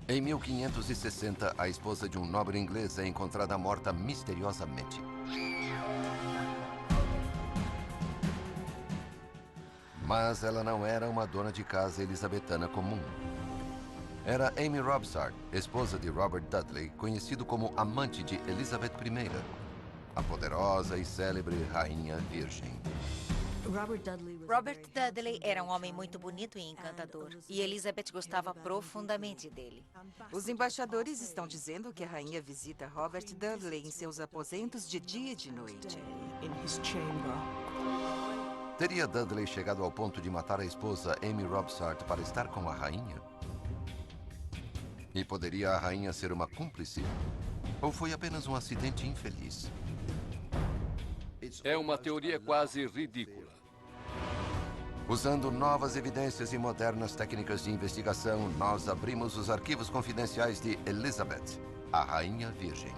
Em 1560, a esposa de um nobre inglês é encontrada morta misteriosamente. Mas ela não era uma dona de casa elizabetana comum. Era Amy Robsart, esposa de Robert Dudley, conhecido como amante de Elizabeth I, a poderosa e célebre Rainha Virgem. Robert Dudley era um homem muito bonito e encantador, e Elizabeth gostava profundamente dele. Os embaixadores estão dizendo que a rainha visita Robert Dudley em seus aposentos de dia e de noite. Teria Dudley chegado ao ponto de matar a esposa Amy Robsart para estar com a rainha? E poderia a rainha ser uma cúmplice? Ou foi apenas um acidente infeliz? É uma teoria quase ridícula. Usando novas evidências e modernas técnicas de investigação, nós abrimos os arquivos confidenciais de Elizabeth, a Rainha Virgem.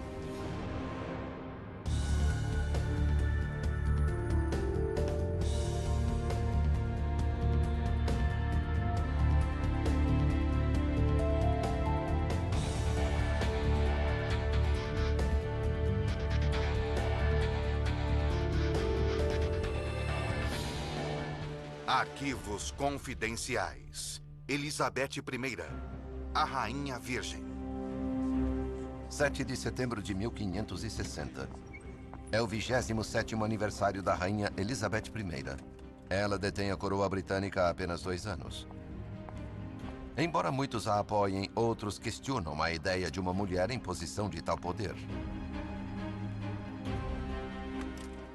Arquivos confidenciais. Elizabeth I, a Rainha Virgem. 7 de setembro de 1560. É o 27º aniversário da Rainha Elizabeth I. Ela detém a coroa britânica há apenas 2 anos. Embora muitos a apoiem, outros questionam a ideia de uma mulher em posição de tal poder.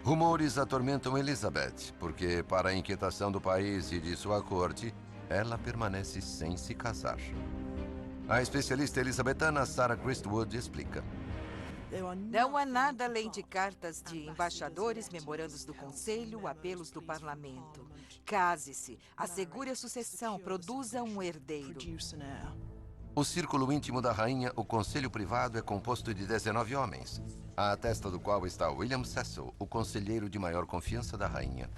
Rumores atormentam Elizabeth, porque, para a inquietação do país e de sua corte, ela permanece sem se casar. A especialista elizabetana Sarah Christwood explica. Não há nada além de cartas de embaixadores, memorandos do Conselho, apelos do Parlamento. Case-se, assegure a sucessão, produza um herdeiro. O círculo íntimo da rainha, o conselho privado, é composto de 19 homens, à testa do qual está William Cecil, o conselheiro de maior confiança da rainha.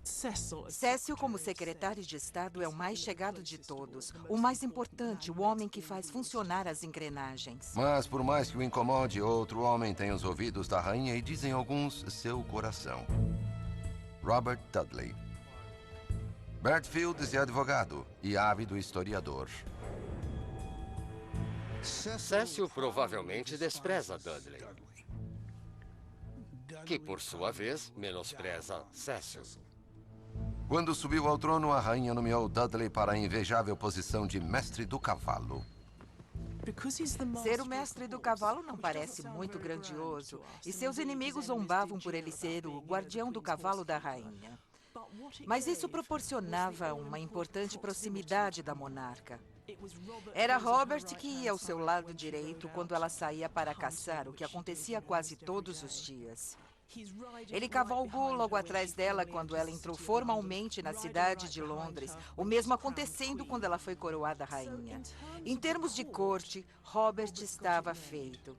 Cecil, como secretário de Estado, é o mais chegado de todos. O mais importante, o homem que faz funcionar as engrenagens. Mas, por mais que o incomode, outro homem tem os ouvidos da rainha e, dizem alguns, seu coração. Robert Dudley. Bert Fields é advogado e ávido historiador. Cecil provavelmente despreza Dudley, que, por sua vez, menospreza Cecil. Quando subiu ao trono, a rainha nomeou Dudley para a invejável posição de mestre do cavalo. Ser o mestre do cavalo não parece muito grandioso, e seus inimigos zombavam por ele ser o guardião do cavalo da rainha. Mas isso proporcionava uma importante proximidade da monarca. Era Robert que ia ao seu lado direito quando ela saía para caçar, o que acontecia quase todos os dias. Ele cavalgou logo atrás dela quando ela entrou formalmente na cidade de Londres, o mesmo acontecendo quando ela foi coroada rainha. Em termos de corte, Robert estava feito.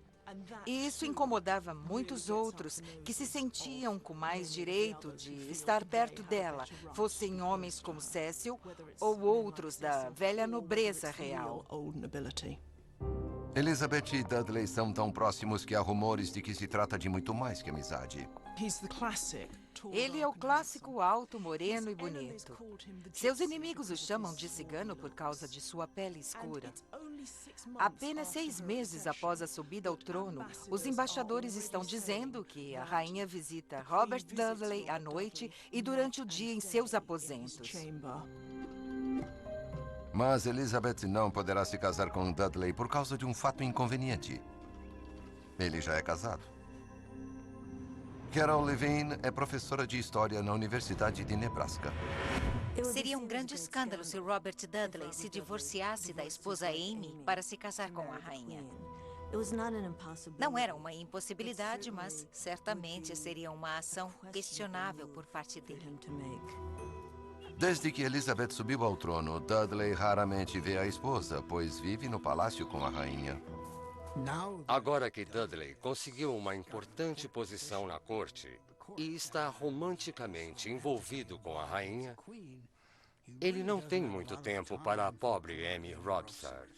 E isso incomodava muitos outros que se sentiam com mais direito de estar perto dela, fossem homens como Cecil ou outros da velha nobreza real. Elizabeth e Dudley são tão próximos que há rumores de que se trata de muito mais que amizade. Ele é o clássico alto, moreno e bonito. Seus inimigos o chamam de cigano por causa de sua pele escura. Apenas 6 meses após a subida ao trono, os embaixadores estão dizendo que a rainha visita Robert Dudley à noite e durante o dia em seus aposentos. Mas Elizabeth não poderá se casar com Dudley por causa de um fato inconveniente. Ele já é casado. Carol Levine é professora de História na Universidade de Nebraska. Seria um grande escândalo se Robert Dudley se divorciasse da esposa Amy para se casar com a rainha. Não era uma impossibilidade, mas certamente seria uma ação questionável por parte dele. Desde que Elizabeth subiu ao trono, Dudley raramente vê a esposa, pois vive no palácio com a rainha. Agora que Dudley conseguiu uma importante posição na corte e está romanticamente envolvido com a rainha, ele não tem muito tempo para a pobre Amy Robsart.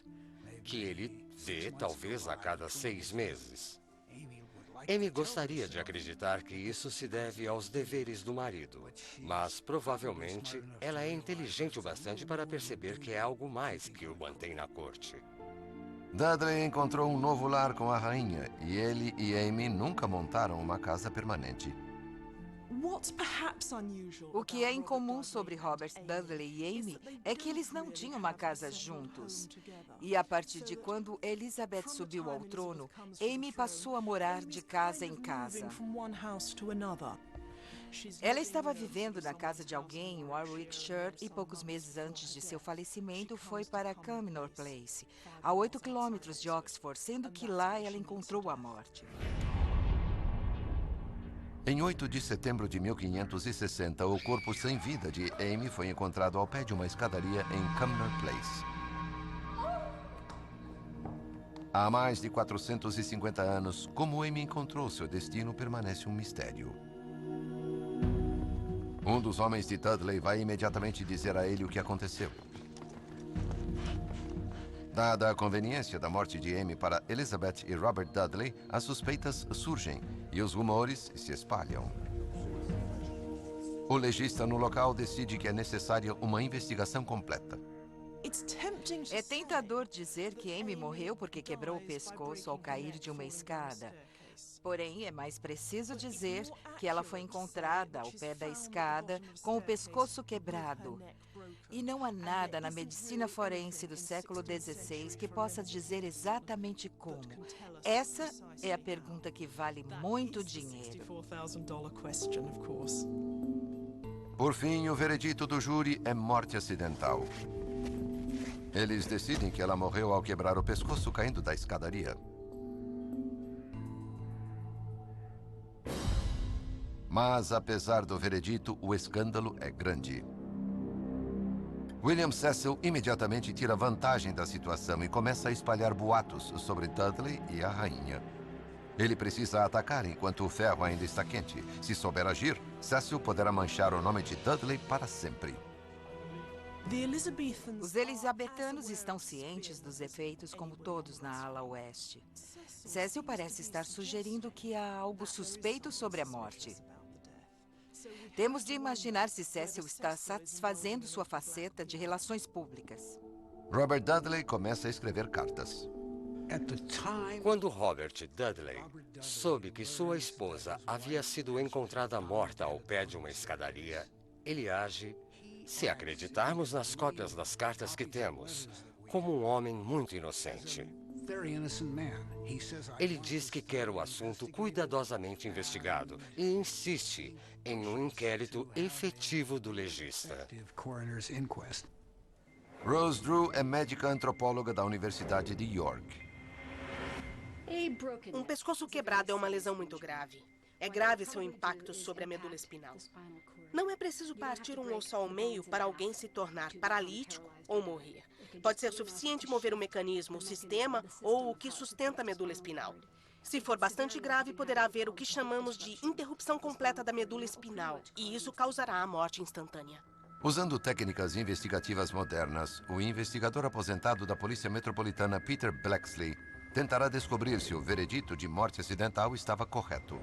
que ele vê talvez a cada 6 meses. Amy gostaria de acreditar que isso se deve aos deveres do marido, mas provavelmente ela é inteligente o bastante para perceber que é algo mais que o mantém na corte. Dudley encontrou um novo lar com a rainha e ele e Amy nunca montaram uma casa permanente. O que é incomum sobre Robert Dudley e Amy é que eles não tinham uma casa juntos. E a partir de quando Elizabeth subiu ao trono, Amy passou a morar de casa em casa. Ela estava vivendo na casa de alguém em Warwickshire e poucos meses antes de seu falecimento foi para Cumnor Place, a 8 quilômetros de Oxford, sendo que lá ela encontrou a morte. Em 8 de setembro de 1560, o corpo sem vida de Amy foi encontrado ao pé de uma escadaria em Cumnor Place. Há mais de 450 anos, como Amy encontrou seu destino permanece um mistério. Um dos homens de Dudley vai imediatamente dizer a ele o que aconteceu. Dada a conveniência da morte de Amy para Elizabeth e Robert Dudley, as suspeitas surgem e os rumores se espalham. O legista no local decide que é necessária uma investigação completa. É tentador dizer que Amy morreu porque quebrou o pescoço ao cair de uma escada. Porém, é mais preciso dizer que ela foi encontrada ao pé da escada com o pescoço quebrado. E não há nada na medicina forense do século XVI que possa dizer exatamente como. Essa é a pergunta que vale muito dinheiro. Por fim, o veredito do júri é morte acidental. Eles decidem que ela morreu ao quebrar o pescoço caindo da escadaria. Mas, apesar do veredito, o escândalo é grande. William Cecil imediatamente tira vantagem da situação e começa a espalhar boatos sobre Dudley e a rainha. Ele precisa atacar enquanto o ferro ainda está quente. Se souber agir, Cecil poderá manchar o nome de Dudley para sempre. Os elisabetanos estão cientes dos efeitos, como todos na ala oeste. Cecil parece estar sugerindo que há algo suspeito sobre a morte. Temos de imaginar se Cecil está satisfazendo sua faceta de relações públicas. Robert Dudley começa a escrever cartas. Quando Robert Dudley soube que sua esposa havia sido encontrada morta ao pé de uma escadaria, ele age, se acreditarmos nas cópias das cartas que temos, como um homem muito inocente. Ele diz que quer o assunto cuidadosamente investigado e insiste em um inquérito efetivo do legista. Rose Drew é médica antropóloga da Universidade de York. Um pescoço quebrado é uma lesão muito grave. É grave seu impacto sobre a medula espinal. Não é preciso partir um osso ao meio para alguém se tornar paralítico ou morrer. Pode ser suficiente mover o mecanismo, o sistema ou o que sustenta a medula espinal. Se for bastante grave, poderá haver o que chamamos de interrupção completa da medula espinal, e isso causará a morte instantânea. Usando técnicas investigativas modernas, o investigador aposentado da Polícia Metropolitana Peter Blaxley tentará descobrir se o veredito de morte acidental estava correto.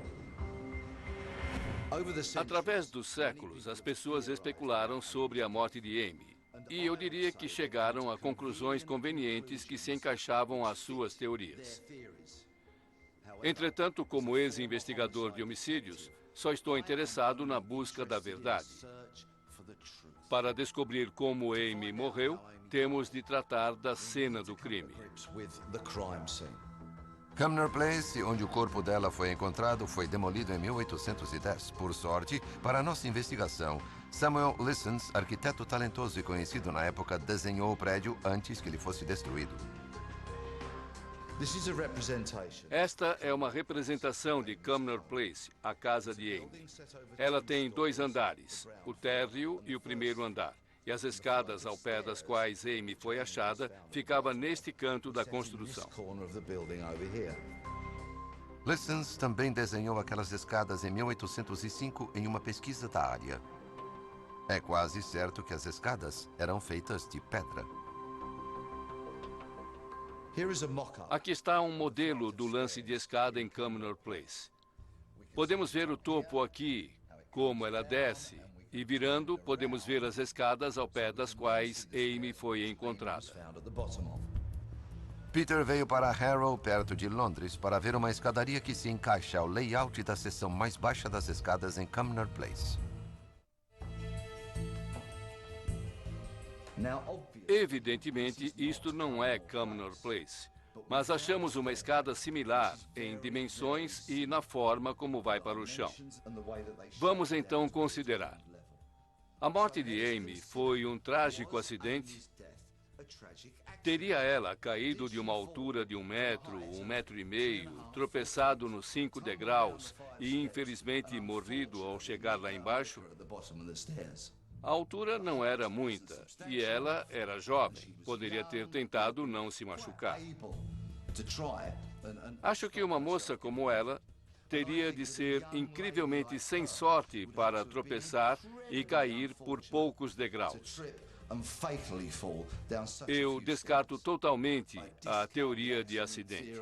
Através dos séculos, as pessoas especularam sobre a morte de Amy. E eu diria que chegaram a conclusões convenientes que se encaixavam às suas teorias. Entretanto, como ex-investigador de homicídios, só estou interessado na busca da verdade. Para descobrir como Amy morreu, temos de tratar da cena do crime. Cumnor Place, onde o corpo dela foi encontrado, foi demolido em 1810. Por sorte, para a nossa investigação, Samuel Lissons, arquiteto talentoso e conhecido na época, desenhou o prédio antes que ele fosse destruído. Esta é uma representação de Cumnor Place, a casa de Amy. Ela tem 2 andares, o térreo e o primeiro andar. E as escadas ao pé das quais Amy foi achada ficava neste canto da construção. Lissons também desenhou aquelas escadas em 1805 em uma pesquisa da área. É quase certo que as escadas eram feitas de pedra. Aqui está um modelo do lance de escada em Cumnor Place. Podemos ver o topo aqui, como ela desce, e virando, podemos ver as escadas ao pé das quais Amy foi encontrada. Peter veio para Harrow, perto de Londres, para ver uma escadaria que se encaixa ao layout da seção mais baixa das escadas em Cumnor Place. Evidentemente, isto não é Cumnor Place, mas achamos uma escada similar em dimensões e na forma como vai para o chão. Vamos então considerar. A morte de Amy foi um trágico acidente? Teria ela caído de uma altura de 1 metro, 1,5 metros, tropeçado nos 5 degraus e infelizmente morrido ao chegar lá embaixo? A altura não era muita e ela era jovem. Poderia ter tentado não se machucar. Acho que uma moça como ela teria de ser incrivelmente sem sorte para tropeçar e cair por poucos degraus. Eu descarto totalmente a teoria de acidente.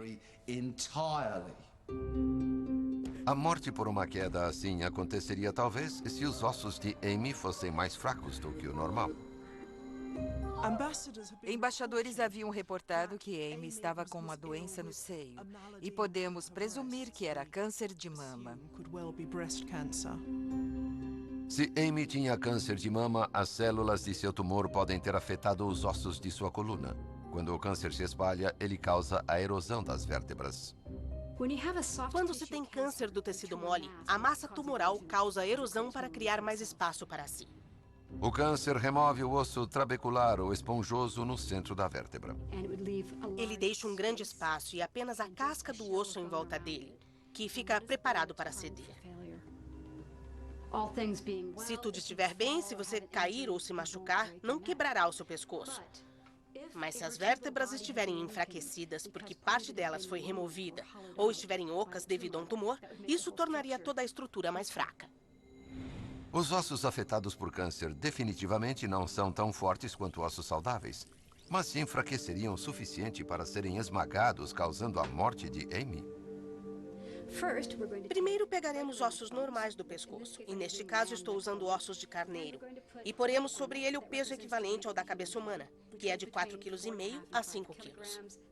A morte por uma queda assim aconteceria talvez se os ossos de Amy fossem mais fracos do que o normal. Embaixadores haviam reportado que Amy estava com uma doença no seio e podemos presumir que era câncer de mama. Se Amy tinha câncer de mama, as células de seu tumor podem ter afetado os ossos de sua coluna. Quando o câncer se espalha, ele causa a erosão das vértebras. Quando se tem câncer do tecido mole, a massa tumoral causa erosão para criar mais espaço para si. O câncer remove o osso trabecular ou esponjoso no centro da vértebra. Ele deixa um grande espaço e apenas a casca do osso em volta dele, que fica preparado para ceder. Se tudo estiver bem, se você cair ou se machucar, não quebrará o seu pescoço. Mas se as vértebras estiverem enfraquecidas porque parte delas foi removida ou estiverem ocas devido a um tumor, isso tornaria toda a estrutura mais fraca. Os ossos afetados por câncer definitivamente não são tão fortes quanto ossos saudáveis, mas se enfraqueceriam o suficiente para serem esmagados, causando a morte de Amy. Primeiro pegaremos ossos normais do pescoço, e neste caso estou usando ossos de carneiro, e poremos sobre ele o peso equivalente ao da cabeça humana, que é de 4,5 kg a 5 kg.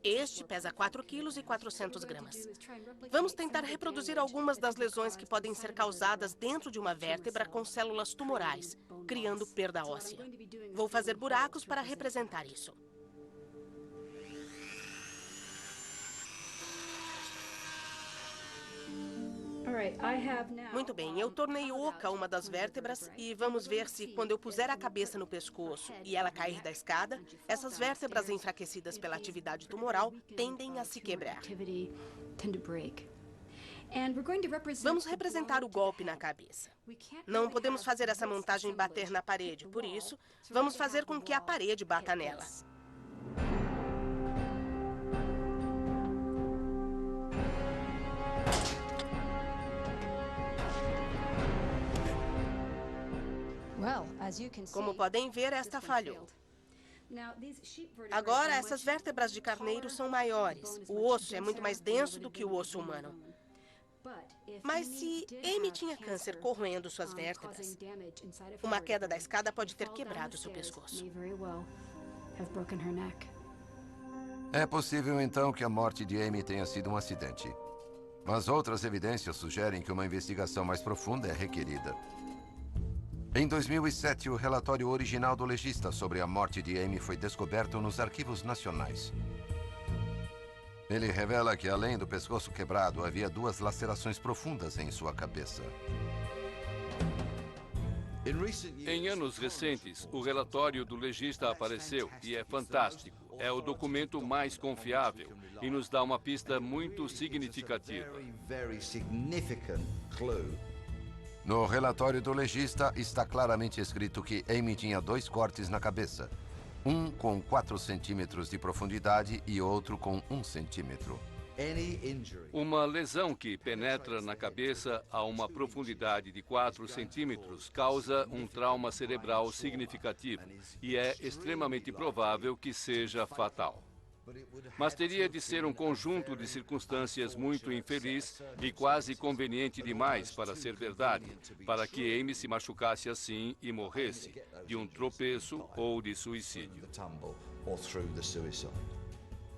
Este pesa 4,4 kg. Vamos tentar reproduzir algumas das lesões que podem ser causadas dentro de uma vértebra com células tumorais, criando perda óssea. Vou fazer buracos para representar isso. Muito bem, eu tornei oca uma das vértebras e vamos ver se, quando eu puser a cabeça no pescoço e ela cair da escada, essas vértebras enfraquecidas pela atividade tumoral tendem a se quebrar. Vamos representar o golpe na cabeça. Não podemos fazer essa montagem bater na parede, por isso, vamos fazer com que a parede bata nela. Como podem ver, esta falhou. Agora, essas vértebras de carneiro são maiores. O osso é muito mais denso do que o osso humano. Mas se Amy tinha câncer corroendo suas vértebras, uma queda da escada pode ter quebrado seu pescoço. É possível, então, que a morte de Amy tenha sido um acidente. Mas outras evidências sugerem que uma investigação mais profunda é requerida. Em 2007, o relatório original do legista sobre a morte de Amy foi descoberto nos arquivos nacionais. Ele revela que, além do pescoço quebrado, havia 2 lacerações profundas em sua cabeça. Em anos recentes, o relatório do legista apareceu e é fantástico. É o documento mais confiável e nos dá uma pista muito significativa. No relatório do legista, está claramente escrito que Amy tinha 2 cortes na cabeça. Um com 4 centímetros de profundidade e outro com 1 centímetro. Uma lesão que penetra na cabeça a uma profundidade de 4 centímetros causa um trauma cerebral significativo e é extremamente provável que seja fatal. Mas teria de ser um conjunto de circunstâncias muito infeliz e quase conveniente demais para ser verdade, para que Amy se machucasse assim e morresse, de um tropeço ou de suicídio.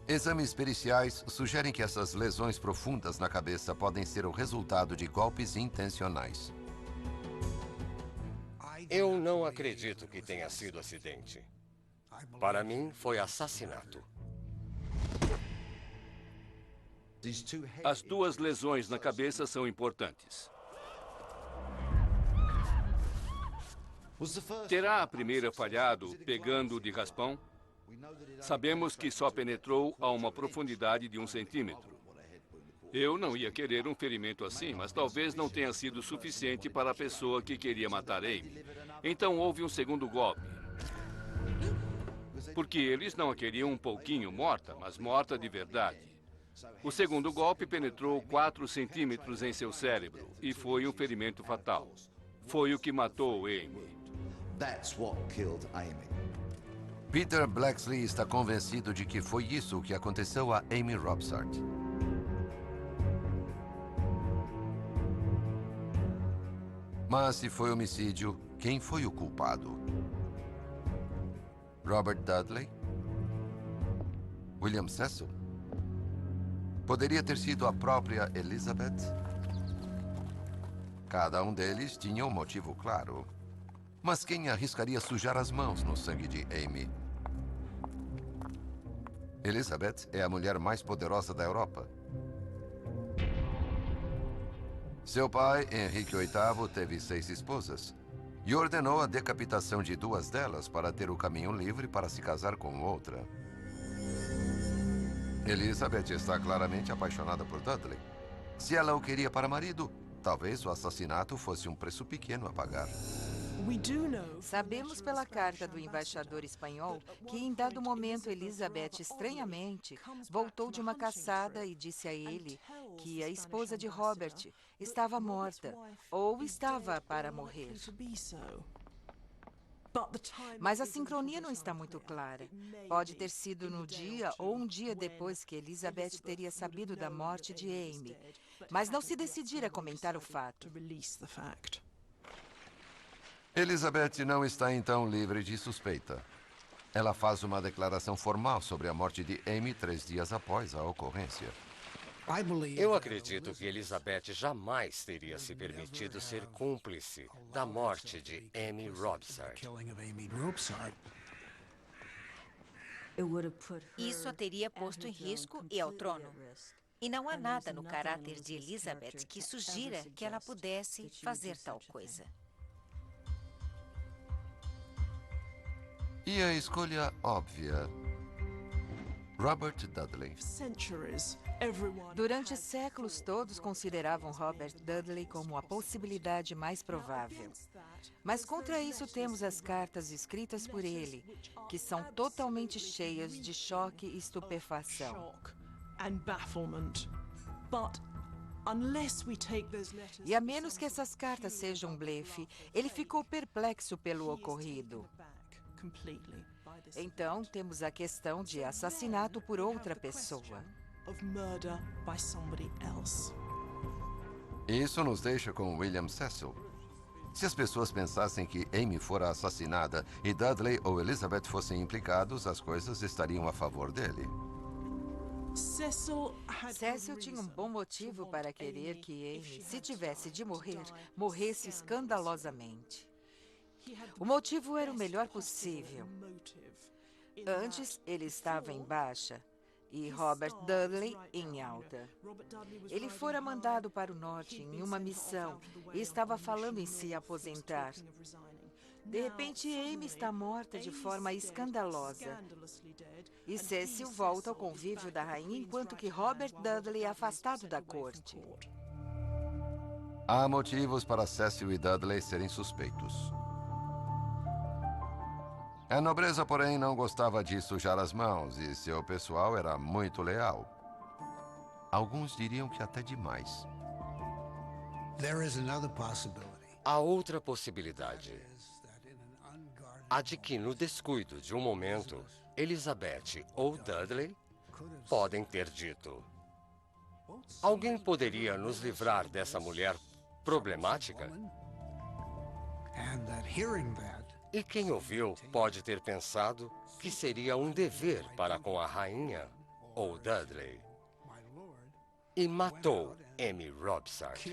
Exames periciais sugerem que essas lesões profundas na cabeça podem ser o resultado de golpes intencionais. Eu não acredito que tenha sido acidente. Para mim, foi assassinato. As duas lesões na cabeça são importantes. Terá a primeira falhado pegando de raspão? Sabemos que só penetrou a uma profundidade de 1 centímetro. Eu não ia querer um ferimento assim, mas talvez não tenha sido suficiente para a pessoa que queria matar Amy. Então houve um segundo golpe. Porque eles não a queriam um pouquinho morta, mas morta de verdade. O segundo golpe penetrou 4 centímetros em seu cérebro e foi um ferimento fatal. Foi o que matou Amy. Peter Blaxley está convencido de que foi isso que aconteceu a Amy Robsart. Mas se foi homicídio, quem foi o culpado? Robert Dudley? William Cecil? Poderia ter sido a própria Elizabeth? Cada um deles tinha um motivo claro. Mas quem arriscaria sujar as mãos no sangue de Amy? Elizabeth é a mulher mais poderosa da Europa. Seu pai, Henrique VIII, teve 6 esposas e ordenou a decapitação de 2 delas para ter o caminho livre para se casar com outra. Elizabeth está claramente apaixonada por Dudley. Se ela o queria para marido, talvez o assassinato fosse um preço pequeno a pagar. Sabemos pela carta do embaixador espanhol que, em dado momento, Elizabeth, estranhamente, voltou de uma caçada e disse a ele que a esposa de Robert estava morta ou estava para morrer. Mas a sincronia não está muito clara. Pode ter sido no dia ou um dia depois que Elizabeth teria sabido da morte de Amy, mas não se decidira a comentar o fato. Elizabeth não está então livre de suspeita. Ela faz uma declaração formal sobre a morte de Amy 3 dias após a ocorrência. Eu acredito que Elizabeth jamais teria se permitido ser cúmplice da morte de Amy Robsart. Isso a teria posto em risco e ao trono. E não há nada no caráter de Elizabeth que sugira que ela pudesse fazer tal coisa. E a escolha óbvia? Robert Dudley. Durante séculos, todos consideravam Robert Dudley como a possibilidade mais provável. Mas contra isso temos as cartas escritas por ele, que são totalmente cheias de choque e estupefação. E a menos que essas cartas sejam um blefe, ele ficou perplexo pelo ocorrido. Então, temos a questão de assassinato por outra pessoa. Isso nos deixa com William Cecil. Se as pessoas pensassem que Amy fora assassinada e Dudley ou Elizabeth fossem implicados, as coisas estariam a favor dele. Cecil tinha um bom motivo para querer que Amy, se tivesse de morrer, morresse escandalosamente. O motivo era o melhor possível. Antes, ele estava em baixa e Robert Dudley em alta. Ele fora mandado para o norte em uma missão e estava falando em se aposentar. De repente, Amy está morta de forma escandalosa. E Cecil volta ao convívio da rainha enquanto que Robert Dudley é afastado da corte. Há motivos para Cecil e Dudley serem suspeitos. A nobreza, porém, não gostava de sujar as mãos e seu pessoal era muito leal. Alguns diriam que até demais. Há outra possibilidade. A de que, no descuido de um momento, Elizabeth ou Dudley podem ter dito: alguém poderia nos livrar dessa mulher problemática? E quem ouviu pode ter pensado que seria um dever para com a rainha ou Dudley. E matou Amy Robsart.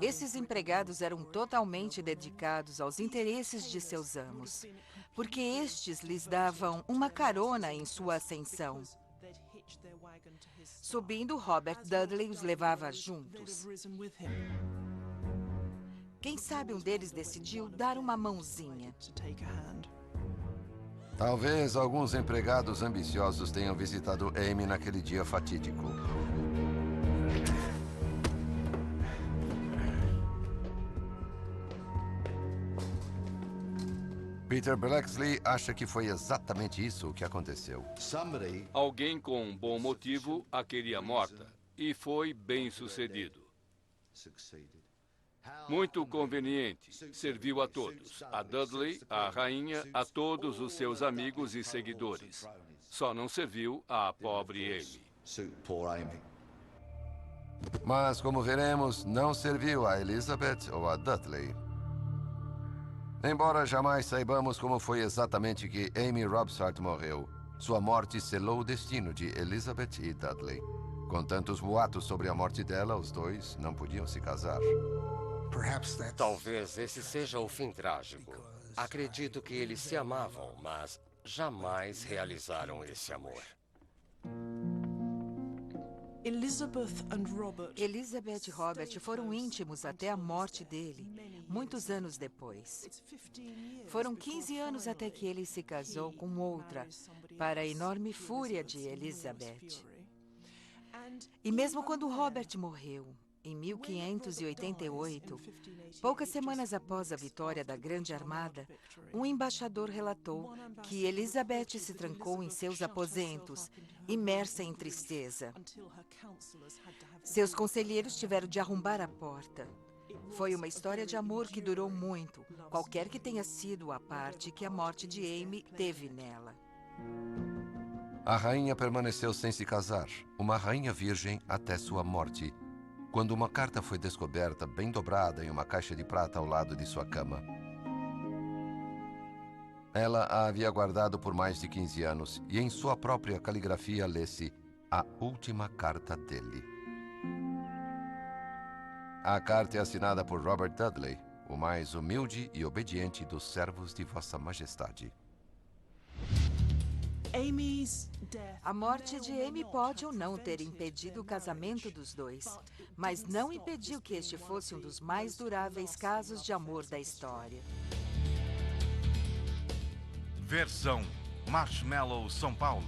Esses empregados eram totalmente dedicados aos interesses de seus amos, porque estes lhes davam uma carona em sua ascensão. Subindo, Robert Dudley os levava juntos. Quem sabe um deles decidiu dar uma mãozinha. Talvez alguns empregados ambiciosos tenham visitado Amy naquele dia fatídico. Peter Blacksley acha que foi exatamente isso que aconteceu. Alguém com um bom motivo a queria morta e foi bem sucedido. Muito conveniente. Serviu a todos. A Dudley, a rainha, a todos os seus amigos e seguidores. Só não serviu à pobre Amy. Mas, como veremos, não serviu a Elizabeth ou a Dudley. Embora jamais saibamos como foi exatamente que Amy Robsart morreu, sua morte selou o destino de Elizabeth e Dudley. Com tantos boatos sobre a morte dela, os dois não podiam se casar. Talvez esse seja o fim trágico. Acredito que eles se amavam, mas jamais realizaram esse amor. Elizabeth e Robert foram íntimos até a morte dele, muitos anos depois. Foram 15 anos até que ele se casou com outra, para a enorme fúria de Elizabeth. E mesmo quando Robert morreu, em 1588, poucas semanas após a vitória da Grande Armada, um embaixador relatou que Elizabeth se trancou em seus aposentos, imersa em tristeza. Seus conselheiros tiveram de arrombar a porta. Foi uma história de amor que durou muito, qualquer que tenha sido a parte que a morte de Amy teve nela. A rainha permaneceu sem se casar, uma rainha virgem até sua morte, quando uma carta foi descoberta bem dobrada em uma caixa de prata ao lado de sua cama. Ela a havia guardado por mais de 15 anos e em sua própria caligrafia lê-se a última carta dele. A carta é assinada por Robert Dudley, o mais humilde e obediente dos servos de Vossa Majestade. A morte de Amy pode ou não ter impedido o casamento dos dois, mas não impediu que este fosse um dos mais duráveis casos de amor da história. Versão Marshmallow São Paulo.